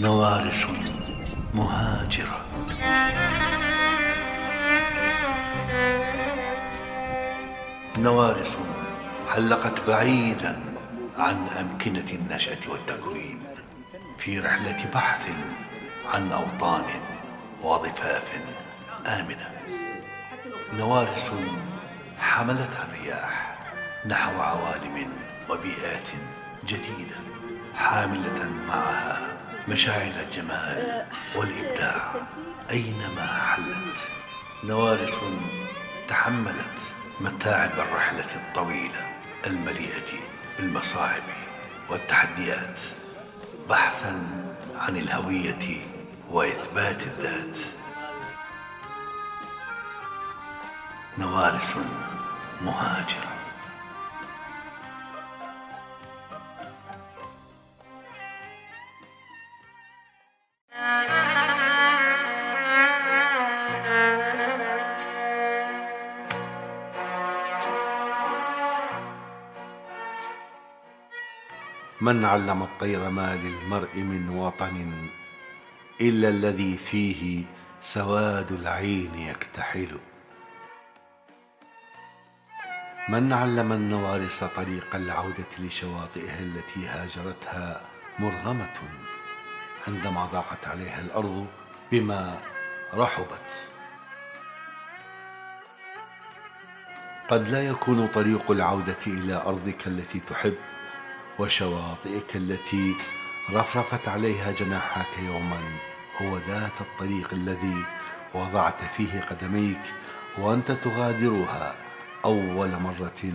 نوارس مهاجرة. نوارس حلقت بعيدا عن أمكنة النشأة والتكوين في رحلة بحث عن أوطان وضفاف آمنة. نوارس حملتها الرياح نحو عوالم وبيئات جديدة، حاملة معها مشاعل الجمال والإبداع أينما حلت. نوارس تحملت متاعب الرحلة الطويلة المليئة بالمصاعب والتحديات، بحثا عن الهوية وإثبات الذات. نوارس مهاجرة. من علم الطير ما للمرء من وطن إلا الذي فيه سواد العين يكتحل. من علم النوارس طريق العودة لشواطئها التي هاجرتها مرغمة عندما ضاقت عليها الأرض بما رحبت. قد لا يكون طريق العودة إلى أرضك التي تحب وشواطئك التي رفرفت عليها جناحاك يوما هو ذات الطريق الذي وضعت فيه قدميك وأنت تغادرها أول مرة،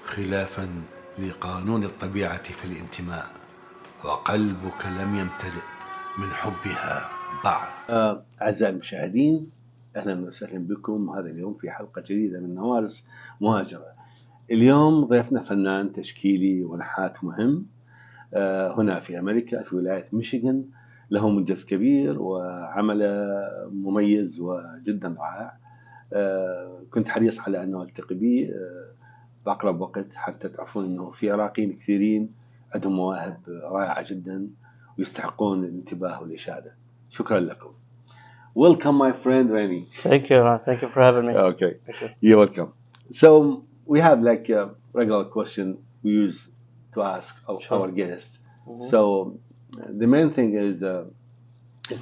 خلافا لقانون الطبيعة في الانتماء، وقلبك لم يمتلئ من حبها بعد. أعزائي المشاهدين، أهلا وسهلا بكم هذا اليوم في حلقة جديدة من نوارس مهاجرة. اليوم ضيفنا فنان تشكيلي ونحات مهم هنا في أمريكا في ولاية ميشيغان، له منجز كبير وعمله مميز وجدا رائع. كنت حريص على أنه ألتقي به بأقرب وقت حتى تعرفون أنه في عراقيين كثيرين عندهم مواهب رائعة جدا ويستحقون الانتباه والإشادة. شكرا لكم. Welcome my friend Reni. Thank you for having me. Okay, you're welcome. So we have like a regular question we use to ask our guests. Mm-hmm. So the main thing is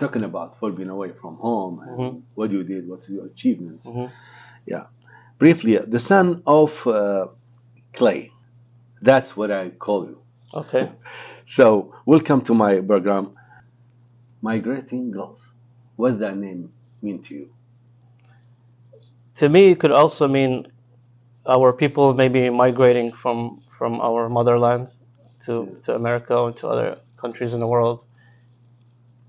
talking about for being away from home and mm-hmm. what you did, what your achievements. Mm-hmm. Yeah, briefly, the son of clay. That's what I call you. Okay. So welcome to my program, Migrating Gulls. What does that name mean to you? To me, it could also mean our people maybe migrating from our motherland to America and to other countries in the world.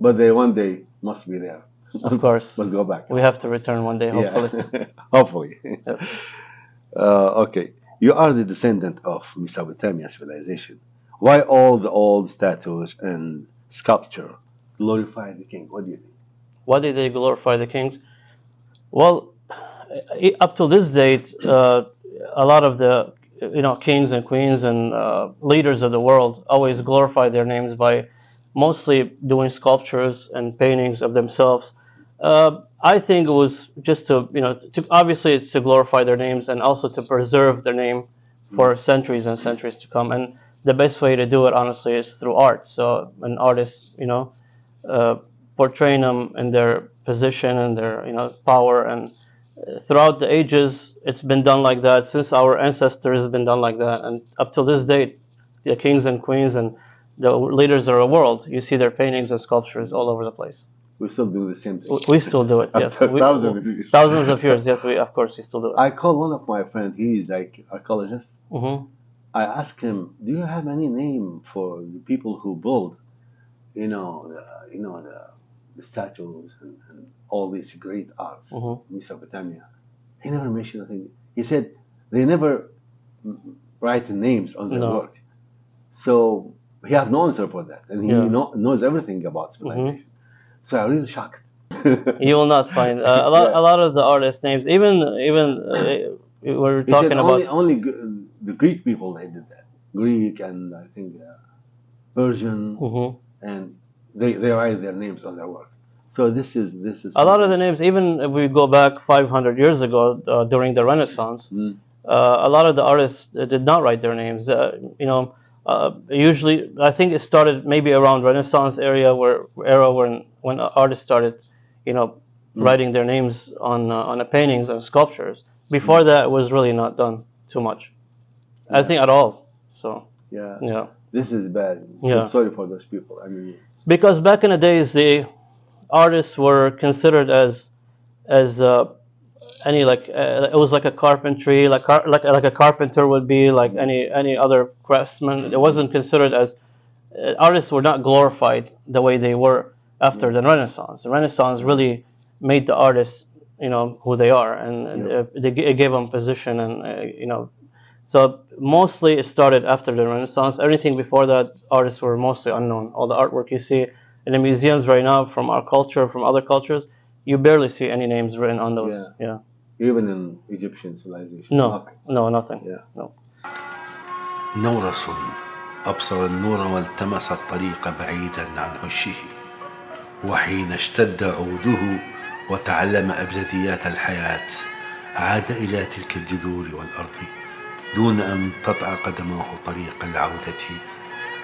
But they one day must be there. Of course. Must go back. We have to return one day, hopefully. Yeah. Hopefully. Yes. Okay. You are the descendant of Mesopotamian civilization. Why all the old statues and sculpture glorify the king? What do you think? Why did they glorify the kings? Well, up to this date, a lot of the kings and queens and leaders of the world always glorify their names by mostly doing sculptures and paintings of themselves. I think it was just to obviously it's to glorify their names and also to preserve their name for centuries and centuries to come. And the best way to do it, honestly, is through art. So an artist, portraying them in their position and their power, and throughout the ages it's been done like that. Since our ancestors has been done like that, and up till this date, the kings and queens and the leaders of the world, you see their paintings and sculptures all over the place. We still do the same thing. We still do it, yes. Thousands of years, yes. Of course, we still do it. I called one of my friends. He's like archaeologist. Mm-hmm. I asked him, "Do you have any name for the people who build, the statues and all these great arts in Mesopotamia?" He never mentioned anything. He said they never write names on their work. So he has no answer for that, and he knows everything about civilization. Mm-hmm. So I'm really shocked. You will not find a lot of the artists' names. Even we're talking about only the Greek people. They did that. Greek and I think Persian, and they write their names on their work. So this is A lot of the names, even if we go back 500 years ago during the Renaissance, a lot of the artists did not write their names. Usually, I think it started maybe around Renaissance era when artists started, writing their names on the paintings and sculptures. Before that, it was really not done too much. I think at all. So yeah. This is bad. Yeah. Sorry for those people. I mean, because back in the days, the artists were considered as any it was like a carpentry, like a carpenter would be, like any other craftsman. It wasn't considered as artists were not glorified the way they were after the Renaissance. The Renaissance really made the artists, who they are, and it gave them position, and So mostly it started after the Renaissance. Everything before that, artists were mostly unknown. All the artwork you see in the museums right now from our culture, from other cultures, you barely see any names written on those. Yeah. Even in Egyptian civilization. Nothing. Yeah. No. نورس أبصر النور والتمس الطريق بعيدا عن عشه، وحين اشتد عوده وتعلم أبجديات الحياة عاد إلى تلك الجذور والأرض دون أن تطأ قدمه طريق العودة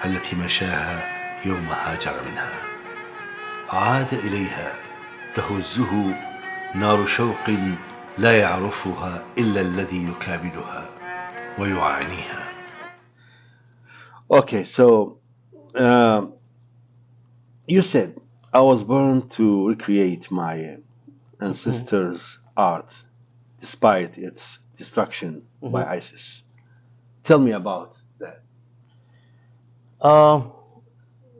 التي مشاها يوم هاجر منها. عاد إليها تهزه نار شوق لا يعرفها إلا الذي يكابدها ويعانيها. Okay, so you said I was born to recreate my ancestors' art despite its destruction by ISIS. Tell me about that.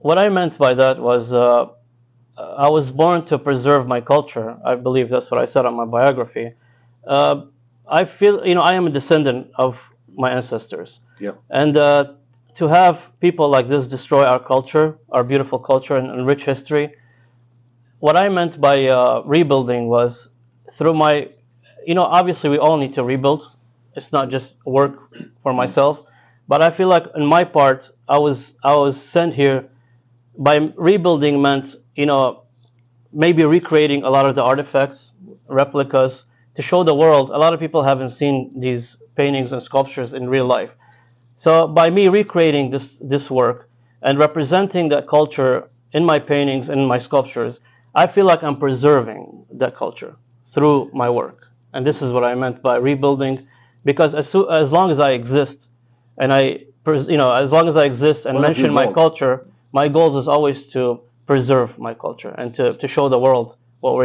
What I meant by that was I was born to preserve my culture. I believe that's what I said on my biography. I feel, I am a descendant of my ancestors. Yeah. And to have people like this destroy our culture, our beautiful culture and rich history, what I meant by rebuilding was through my, obviously we all need to rebuild. It's not just work for myself, but I feel like in my part, I was sent here by rebuilding meant, maybe recreating a lot of the artifacts, replicas, to show the world. A lot of people haven't seen these paintings and sculptures in real life. So by me recreating this work and representing that culture in my paintings and in my sculptures, I feel like I'm preserving that culture through my work. And this is what I meant by rebuilding, because as long as I exist, and as long as I exist and mention my culture, my goal is always to preserve my culture and to show the world what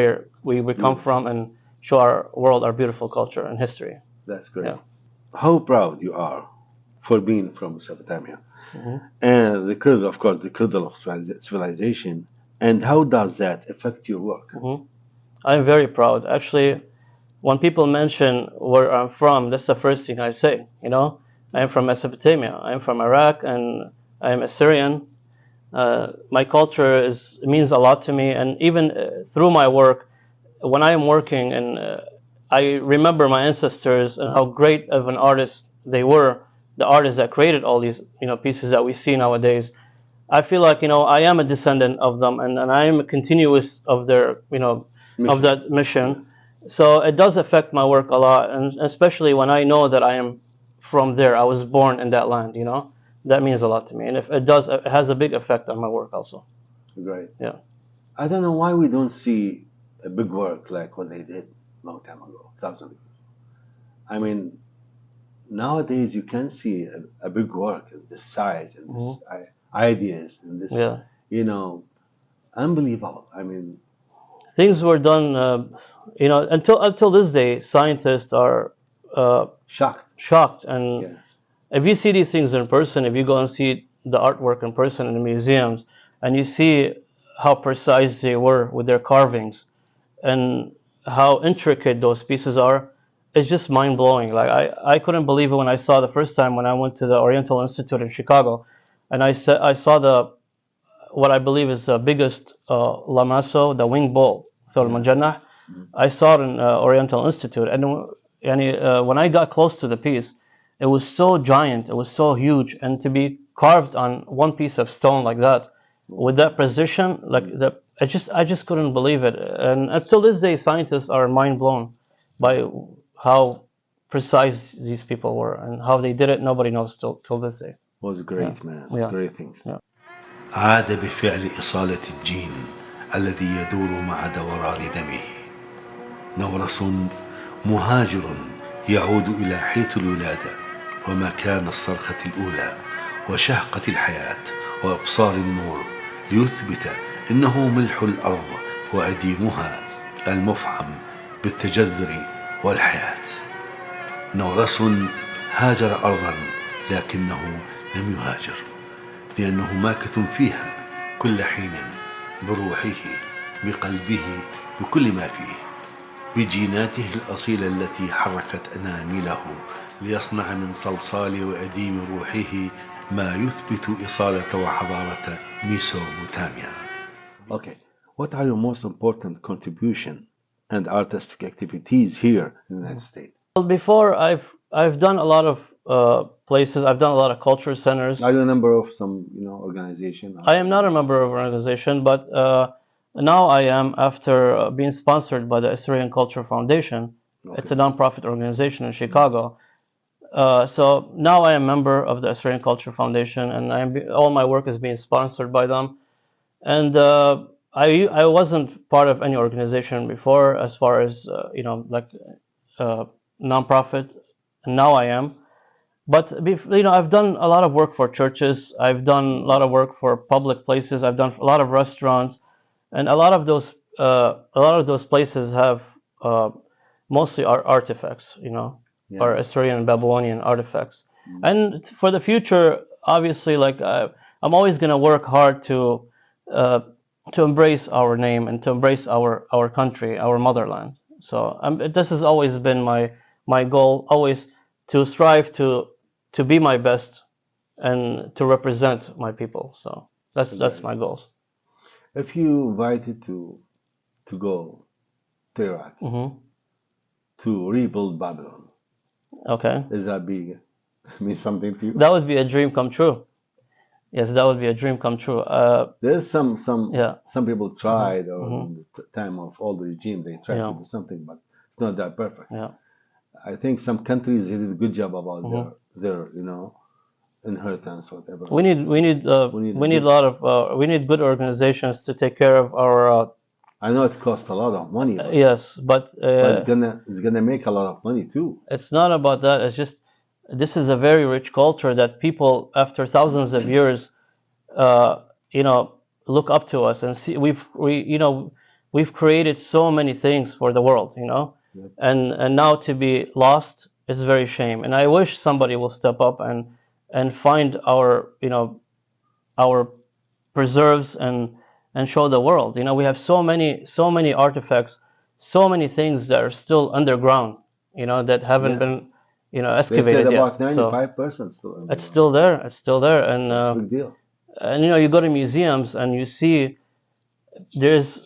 we come from and show our world our beautiful culture and history. That's great. Yeah. How proud you are for being from Mesopotamia, and the cradle of civilization, and how does that affect your work? I'm very proud. Actually, when people mention where I'm from, that's the first thing I say. I am from Mesopotamia. I am from Iraq, and I am Assyrian. My culture means a lot to me, and even through my work, when I am working, and I remember my ancestors and how great of an artist they were, the artists that created all these pieces that we see nowadays. I feel like I am a descendant of them, and I am a continuous of their of that mission. So it does affect my work a lot, and especially when I know that I am from there. I was born in that land. That means a lot to me, and if it does, it has a big effect on my work also. Great. Yeah. I don't know why we don't see a big work like what they did a long time ago, thousands of years. I mean, nowadays you can see a big work of this size and this ideas and this, unbelievable. I mean, things were done, until this day, scientists are shocked. And if you see these things in person, if you go and see the artwork in person in the museums, and you see how precise they were with their carvings and how intricate those pieces are, it's just mind-blowing. Like I couldn't believe it when I saw the first time when I went to the Oriental Institute in Chicago, and I saw what I believe is the biggest lamaso, the wing bowl, Thul Majannah. I saw it in Oriental Institute, and when I got close to the piece, it was so giant, it was so huge, and to be carved on one piece of stone like that, with that precision, like I just couldn't believe it. And until this day, scientists are mind blown by how precise these people were and how they did it. Nobody knows till this day. Was great, man. Yeah. Great things. Yeah. عاد بفعل إصالة الجين الذي يدور مع دوران دمه. نورس مهاجر يعود إلى حيث الولادة ومكان الصرخة الأولى وشهقة الحياة وإبصار النور ليثبت إنه ملح الأرض وأديمها المفعم بالتجذر والحياة. نورس هاجر أرضا لكنه لم يهاجر، لأنه ماكث فيها كل حين بروحه بقلبه بكل ما فيه، بجيناته الأصيلة التي حركت أنامله ليصنع من صلصال وأديم روحه ما يثبت إصالة وحضارة ميسوبوتاميا. Okay, what are your most important contribution and artistic activities here in the United States? Well, before I've done a lot of places. I've done a lot of culture centers. Are you a member of some, organization? I am not a member of an organization, but now I am after being sponsored by the Assyrian Culture Foundation. Okay. It's a non-profit organization in Chicago. So now I am a member of the Assyrian Culture Foundation, and all my work is being sponsored by them. And I wasn't part of any organization before, as far as non-profit, and now I am. But I've done a lot of work for churches. I've done a lot of work for public places. I've done a lot of restaurants, and a lot of those places have mostly artifacts, or Assyrian and Babylonian artifacts. And for the future, obviously, I'm always going to work hard to embrace our name and to embrace our country, our motherland. So this has always been my goal, always to strive to be my best and to represent my people. So that's my goals. If you invited to go to Iraq to rebuild Babylon, Okay. does that mean something to you? That would be a dream come true. Yes, that would be a dream come true. There's some people tried, or in the time of all the regime, they tried to do something, but it's not that perfect. Yeah. I think some countries did a good job about their inheritance, whatever. We need good organizations to take care of our. I know it costs a lot of money. Yes, but it's gonna make a lot of money too. It's not about that. It's just this is a very rich culture that people, after thousands of years, look up to us and see. We've created so many things for the world, and now to be lost is very shame. And I wish somebody will step up and find our preserves and show the world. We have so many artifacts, so many things that are still underground, that haven't been, excavated they said yet. about 95% still. It's still there. It's still there, and It's a big deal. and you go to museums and you see there's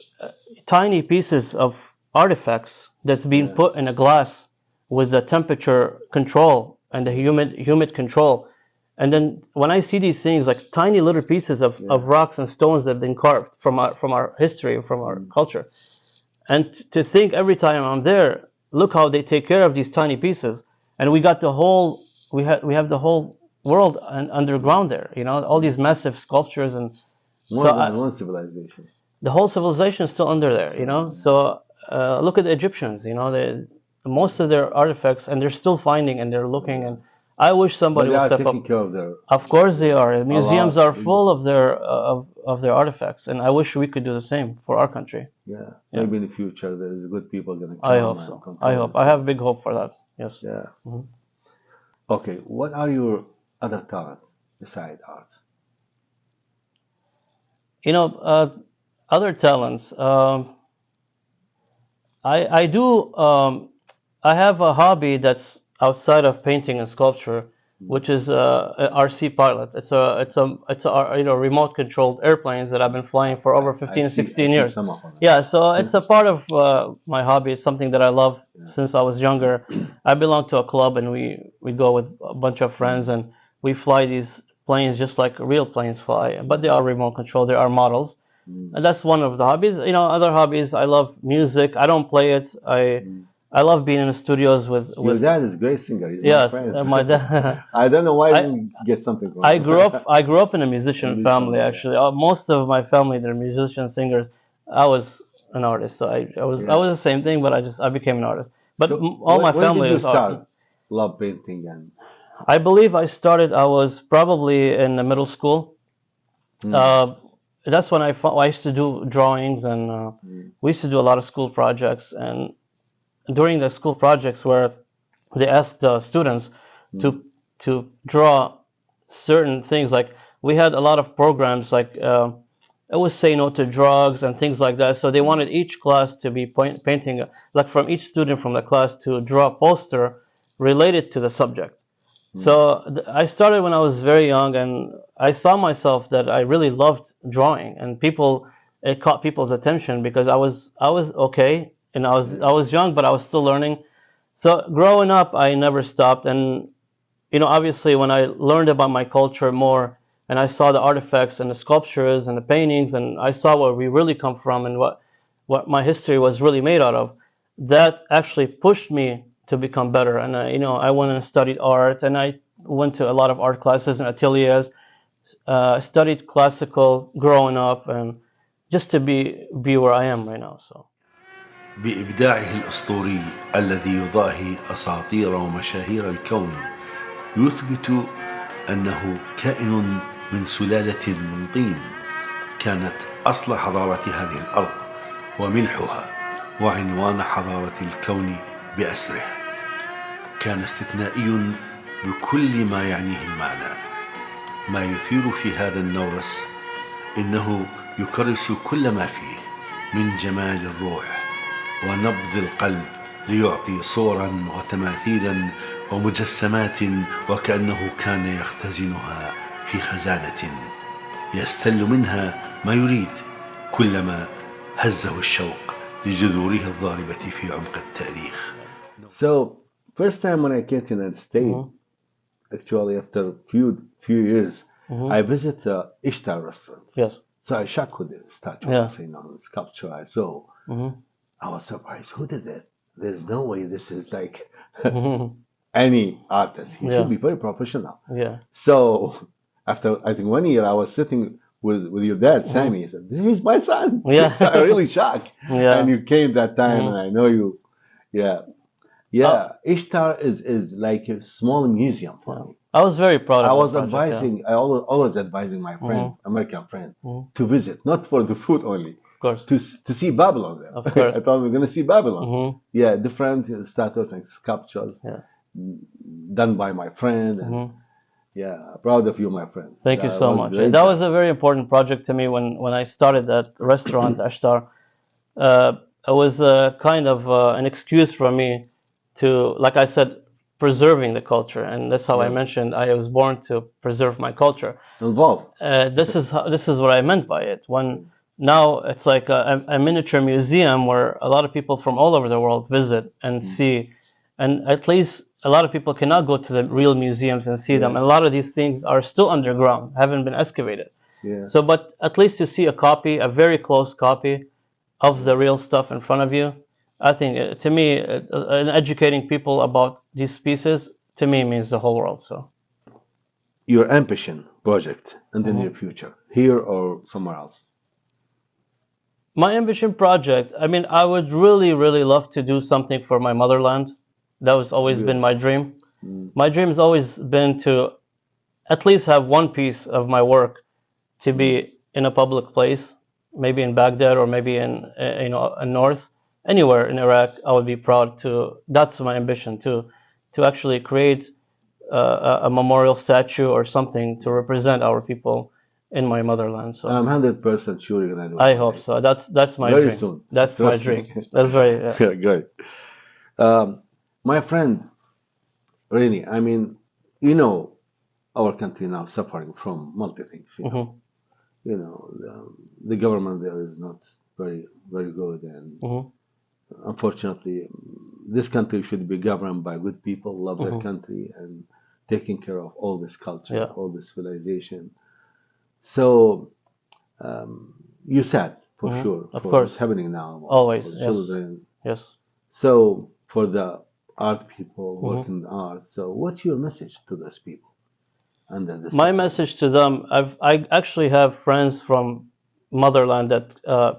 tiny pieces of artifacts that's being put in a glass with the temperature control and the humid control. And then when I see these things, like tiny little pieces of rocks and stones that have been carved from our history, from our culture, and to think every time I'm there, look how they take care of these tiny pieces, and we have the whole world underground there. All these massive sculptures and More than one civilization. The whole civilization is still under there. So look at the Egyptians. Most of their artifacts, and they're still finding and they're looking and. I wish somebody would step up. Care of their. Of course they are. Museums are full of their artifacts, and I wish we could do the same for our country. Yeah. Maybe in the future there's good people going to come. I hope so. I hope. I have big hope for that. Yes. Yeah. Okay. What are your other talents besides art? Other talents. I do. I have a hobby that's outside of painting and sculpture, which is RC pilot. It's a remote controlled airplanes that I've been flying for over 15 16 years. Yeah, so it's a part of my hobby. It's something that I love since I was younger. I belong to a club, and we go with a bunch of friends and we fly these planes just like real planes fly, but they are remote control. They are models, and that's one of the hobbies. You know, other hobbies. I love music. I don't play it. I love being in the studios with Your dad is a great singer. He's my yes, friend. my dad. I don't know why I I didn't get something from I him. grew up in a musician Musician, family. yeah. Actually, most of my family they're musicians, singers. I was an artist, so I was the same thing, but I became an artist. But So all my when family did you is art. start love painting and I believe I started. I was probably in the middle school. That's when I used to do drawings, and we used to do a lot of school projects. And during the school projects, where they asked the students to to draw certain things, like we had a lot of programs, like it was say no to drugs and things like that. So they wanted each class to be painting, like from each student from the class to draw a poster related to the subject. So I started when I was very young, and I saw myself that I really loved drawing, and it caught people's attention because I was okay, and I was young, but I was still learning. So growing up, I never stopped, and you know, obviously, when I learned about my culture more, and I saw the artifacts and the sculptures and the paintings, and I saw where we really come from and what my history was really made out of, that actually pushed me to become better. And you know, I went and studied art, and I went to a lot of art classes and ateliers. Studied classical growing up, and just to be where I am right now. So. بإبداعه الأسطوري الذي يضاهي أساطير ومشاهير الكون يثبت أنه كائن من سلالة من طين كانت أصل حضارة هذه الأرض وملحها وعنوان حضارة الكون بأسره. كان استثنائي بكل ما يعنيه المعنى. ما يثير في هذا النورس إنه يكرس كل ما فيه من جمال الروح ونبض القلب ليعطي صورا وتماثيلا ومجسمات وكأنه كان يختزنها في خزانة يستل منها ما يريد كلما هزه الشوق لجذوره الضاربة في عمق التاريخ. So first time when I came to the United States, actually after few years, I visited the Ishtar restaurant. Yes. So I shocked with the statue, the sculpture I saw. I was surprised. Who did that? There's no way this is like any artist. He should be very professional. Yeah. So after I think 1 year, I was sitting with your dad, Sammy. He said, "He's my son." Yeah. So I really shocked. Yeah. And you came that time, and I know you. Yeah. Yeah. Ishtar is like a small museum for me. I was very proud of I the was project, advising, I always advising my friend, American friend, to visit, not for the food only, Of course. to see Babylon there. Of course. I thought we are going to see Babylon. Yeah, different statues and sculptures done by my friend. And yeah, proud of you, my friend. Thank you so much. That was a very important project to me when I started that restaurant, Ashtar. It was kind of an excuse for me to, like I said, preserving the culture, and that's how I mentioned I was born to preserve my culture. Involved. This is what I meant by it. When now it's like a miniature museum where a lot of people from all over the world visit and see, and at least a lot of people cannot go to the real museums and see them, and a lot of these things are still underground, haven't been excavated. Yeah. So, but at least to see a copy, a very close copy of the real stuff in front of you, I think, to me, educating people about these pieces, to me, means the whole world. So, your ambition project in the near future, here or somewhere else? My ambition project, I mean, I would really, really love to do something for my motherland. That has always been my dream. My dream has always been to at least have one piece of my work to be in a public place, maybe in Baghdad or maybe in north. Anywhere in Iraq, I would be proud to. That's my ambition to actually create a memorial statue or something to represent our people in my motherland. So I'm 100% sure you're gonna do it. I hope so. That's my Very dream. soon. That's my dream. That's very great. My friend Reni, I mean, you know, our country now suffering from multi things. You know, the government there is not very, very good, and unfortunately, this country should be governed by good people, love their country, and taking care of all this culture, Yeah. all this civilization. So you sad for sure Of for course. what's happening now. Always, For the yes. children. Yes. So for the art people working in art, so what's your message to those people under this? My message to them, I actually have friends from motherland that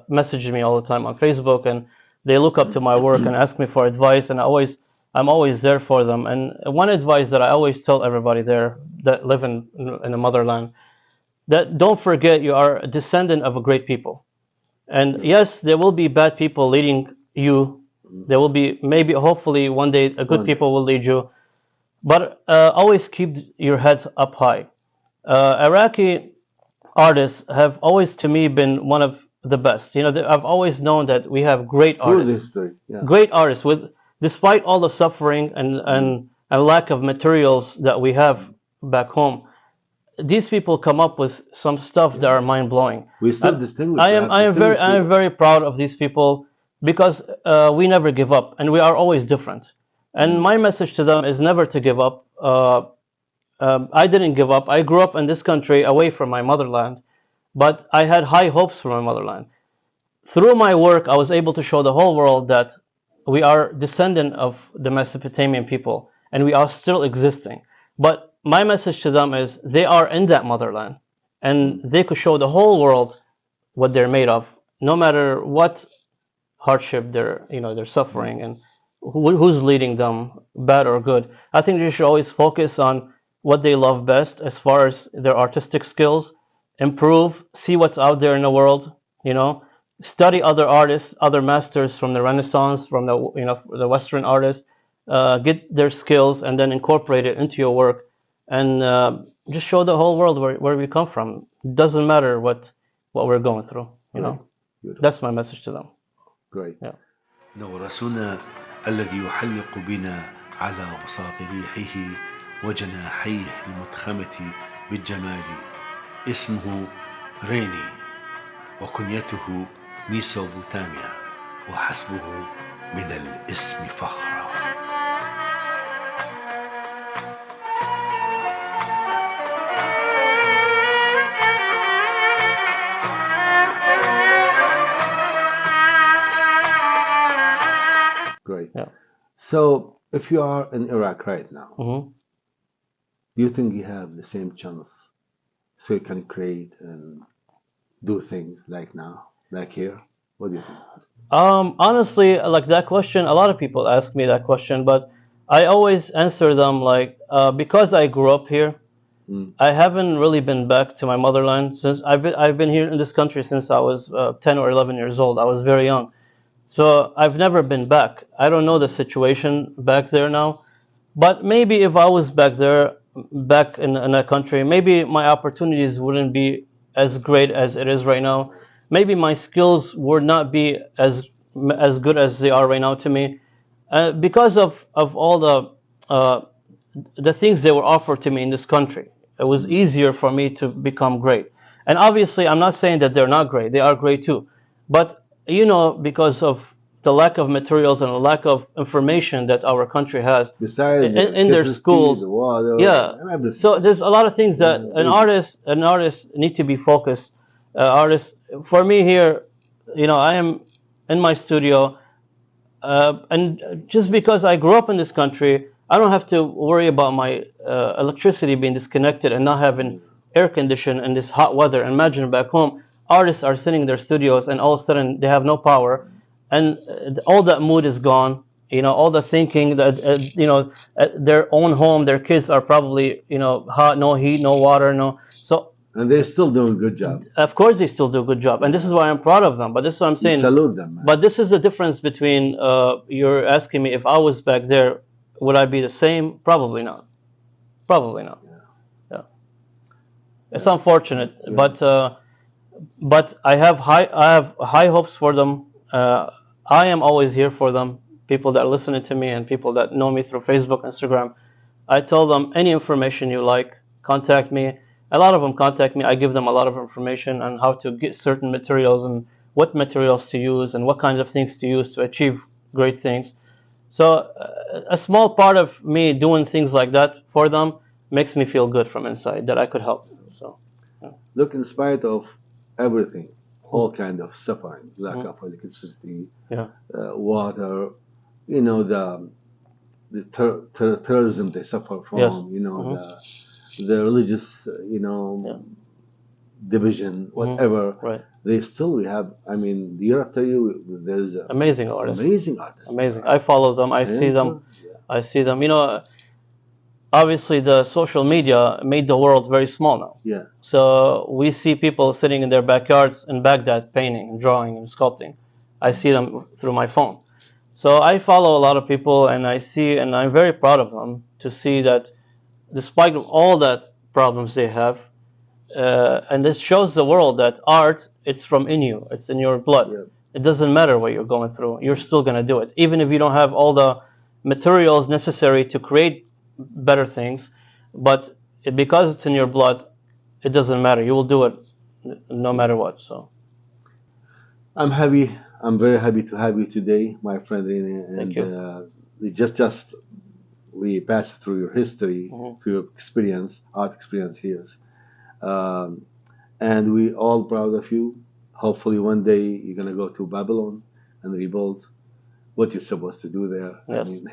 message me all the time on Facebook, and they look up to my work and ask me for advice, and I'm always there for them. And one advice that I always tell everybody there that live in the motherland, that don't forget you are a descendant of a great people. And yes, there will be bad people leading you. There will be maybe, hopefully, one day a good people will lead you. But always keep your heads up high. Iraqi artists have always, to me, been one of the best. You know, I've always known that we have great through artists, history, yeah. great artists with, despite all the suffering and lack of materials that we have back home. These people come up with some stuff that are mind blowing. We still distinguish. I am very proud of these people because we never give up and we are always different. And my message to them is never to give up. I didn't give up. I grew up in this country away from my motherland, but I had high hopes for my motherland. Through my work, I was able to show the whole world that we are descendant of the Mesopotamian people and we are still existing. But my message to them is they are in that motherland and they could show the whole world what they're made of, no matter what hardship they're suffering and who's leading them, bad or good. I think they should always focus on what they love best as far as their artistic skills, improve, see what's out there in the world, study other artists, other masters from the Renaissance, from the Western artists, get their skills and then incorporate it into your work and just show the whole world where we come from. It doesn't matter what we're going through, That's my message to them. Great. Yeah. نورسنا الذي يحلق بنا على بساط ريحه وجناحيه المتخمة بالجمال اسمه ريني وكنيته ميسوبوتاميا وحسبه من الاسم فخرا. Great. Yeah. So, if you are in Iraq right now, Mm-hmm. do you think you have the same chance so you can create and do things like now, like here? What do you think? Honestly, like that question, a lot of people ask me that question, but I always answer them like, because I grew up here, I haven't really been back to my motherland since I've been here in this country since I was 10 or 11 years old. I was very young. So I've never been back. I don't know the situation back there now, but maybe if I was back there, back in a country, maybe my opportunities wouldn't be as great as it is right now. Maybe my skills would not be as good as they are right now to me, because of all the things that were offered to me in this country. It was easier for me to become great. And obviously, I'm not saying that they're not great. They are great too. But because of the lack of materials and the lack of information that our country has Besides in their schools, the water, everything. So there's a lot of things that an artist need to be focused. Artists, for me here, I am in my studio, and just because I grew up in this country, I don't have to worry about my electricity being disconnected and not having air conditioning in this hot weather. Imagine back home, artists are sitting in their studios and all of a sudden they have no power and all that mood is gone. All the thinking that, their own home, their kids are probably, hot, no heat, no water, so. And they're still doing a good job. Of course they still do a good job. And this is why I'm proud of them. But this is what I'm saying. Salute them, man. But this is the difference between, you're asking me if I was back there, would I be the same? Probably not. Probably not. Yeah. It's unfortunate, but I have high hopes for them. I am always here for them. People that are listening to me and people that know me through Facebook, Instagram. I tell them any information you like, contact me. A lot of them contact me. I give them a lot of information on how to get certain materials and what materials to use and what kinds of things to use to achieve great things. So a small part of me doing things like that for them makes me feel good from inside that I could help. So, Look, in spite of everything, all kind of suffering, lack of electricity, water, you know, the terrorism they suffer from, Yes. you know, the religious, you know, division, whatever. Right. They still, we have, I mean, year after year, there's Amazing artists. amazing artists. Amazing. I follow them. I see them. I see them. You know, obviously the social media made the world very small now. Yeah. So we see people sitting in their backyards in Baghdad painting and drawing and sculpting. I see them through my phone. So I follow a lot of people, and I see, and I'm very proud of them to see that despite all that problems they have, and this shows the world that art, it's from in you, it's in your blood. Yeah. It doesn't matter what you're going through, you're still going to do it. Even if you don't have all the materials necessary to create better things, but because it's in your blood, it doesn't matter. You will do it no matter what. So I'm happy. I'm very happy to have you today, my friend Reni. And Thank you. We passed through your history, through your experience, art experience here. And we all proud of you. Hopefully one day you're going to go to Babylon and rebuild what you're supposed to do there. Yes. I mean,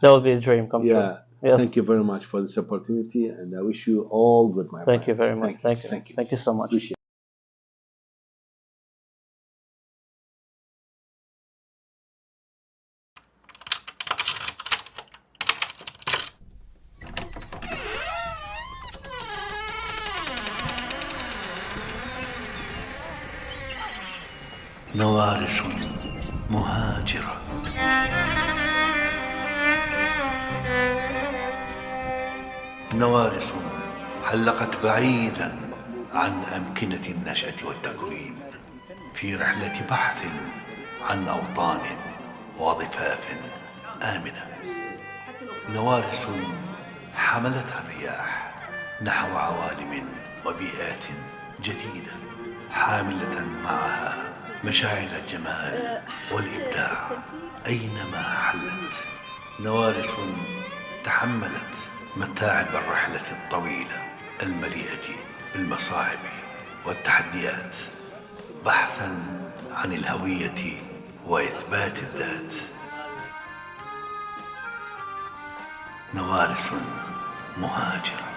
that would be a dream come true. yeah. Yes. Thank you very much for this opportunity, and I wish you all good, my friend. Thank you very much. Thank you. Thank you. Thank you so much. Appreciate it. نوارس مهاجرة. نوارس حلقت بعيدا عن أمكنة النشأة والتكوين في رحلة بحث عن أوطان وضفاف آمنة. نوارس حملتها الرياح نحو عوالم وبيئات جديدة، حاملة معها مشاعل الجمال والإبداع أينما حلت. نوارس تحملت متاعب الرحلة الطويلة المليئة بالمصاعب والتحديات، بحثا عن الهوية وإثبات الذات. نوارس مهاجرة.